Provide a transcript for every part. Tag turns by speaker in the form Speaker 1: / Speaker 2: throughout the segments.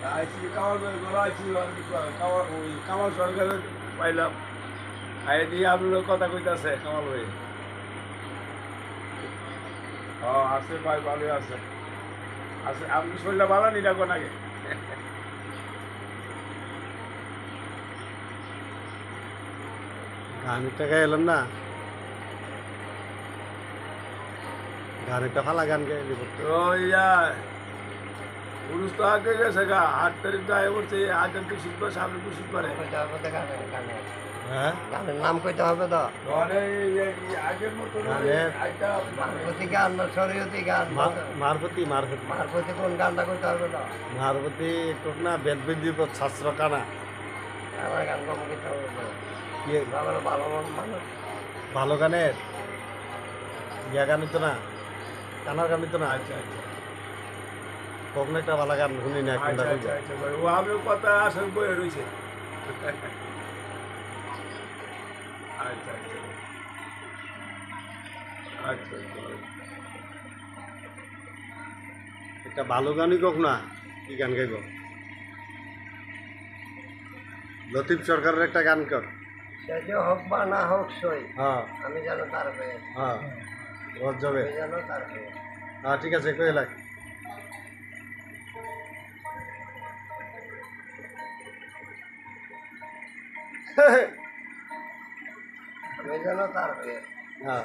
Speaker 1: আইসি কামাল গলা আইসি কামাল ওই কামাল সরকারের পাইলাম আই দিয়ে আপনার কথা কইতাছে কামাল ভাই ও আছে ভাই ভালোই আছে আছে আপনি শরীরটা ভালো নি রাখবেন আগে
Speaker 2: গানের টাকা এলাম না গানের একটা ফালা গান গাইলি
Speaker 1: তো ইয়া পুরুষ তো আগে গেছে গা 8 তারিখ তো আয় করছে আগে তো শিখবে সামনে তো শিখবে
Speaker 2: হ্যাঁ
Speaker 3: গানের নাম কইতে হবে তো
Speaker 1: মানে আগের মতো একটা
Speaker 3: মারপতি গান না শরীয়তি গান
Speaker 2: মারপতি মারপতি
Speaker 3: মারপতি কোন গানটা কইতে হবে তো
Speaker 2: মারপতি তোর না বেদবিন্দির পর শাস্ত্র কানা
Speaker 3: আমার গান কম কইতে হবে তো
Speaker 2: কি
Speaker 3: আমার ভালো মানুষ
Speaker 2: ভালো গানের ইয়া গান তো না কানার গান তো না
Speaker 1: আচ্ছা আচ্ছা
Speaker 2: কখন একটা ভালো গান শুনি না
Speaker 1: আচ্ছা
Speaker 2: কোনটা
Speaker 1: আচ্ছা আচ্ছা ভাই ও আপনার কথা আসলে বয়ে রয়েছে আচ্ছা আচ্ছা আচ্ছা আচ্ছা
Speaker 2: একটা ভালো গানই কক না কি গান গাইব লতিফ সরকারের একটা গান কর
Speaker 3: সে যে হোক বা না হোক সই
Speaker 2: হ্যাঁ
Speaker 3: আমি যেন তার পেয়ে
Speaker 2: হ্যাঁ রোজ যাবে
Speaker 3: আমি যেন তার পেয়ে
Speaker 2: হ্যাঁ ঠিক আছে কই লাগ
Speaker 3: আমি যেন তার পেয়ে
Speaker 2: হ্যাঁ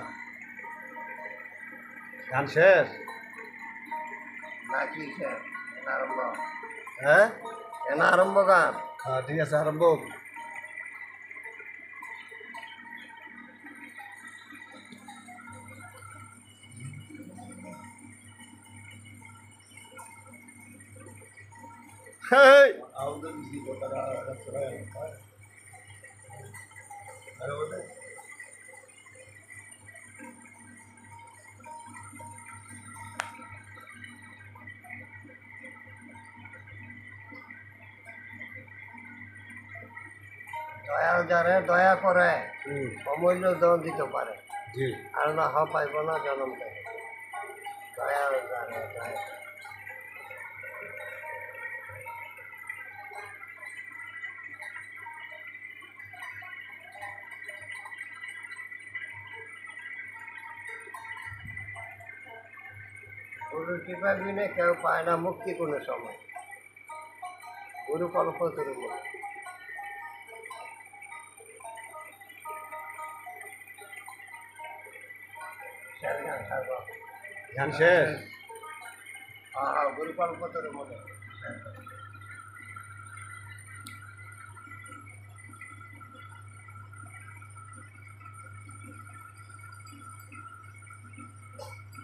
Speaker 2: গান শেষ
Speaker 3: নাকি সে আরম্ভ
Speaker 2: হ্যাঁ
Speaker 3: এনা আরম্ভ গান
Speaker 2: হ্যাঁ ঠিক আছে আরম্ভ হেই
Speaker 3: দয়াল যারে দয়া করে
Speaker 2: হুম
Speaker 3: অমূল্য দন দিতে পারে
Speaker 2: জি
Speaker 3: আর না হ পাইব না জন্ম পাইব দয়াল যারে দয়া গুরুর কৃপা বিনে কেউ পায় না মুক্তি কোনো সময় গুরু কল্প তরু
Speaker 2: গান শেষ
Speaker 3: হ্যাঁ গুরু কল্প তরু মনে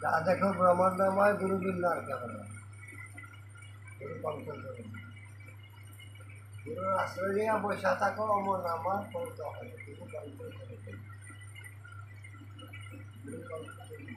Speaker 3: যা দেখো ব্রহ্মাণ্ডময় গুরু বিন্দু আর কেমন গুরু কল্প তরু গুরুর আশ্রয় নিয়ে বসে থাকো অমর আমার পৌঁছ হয় গুরু কল্প তরু গুরু কল্প তরু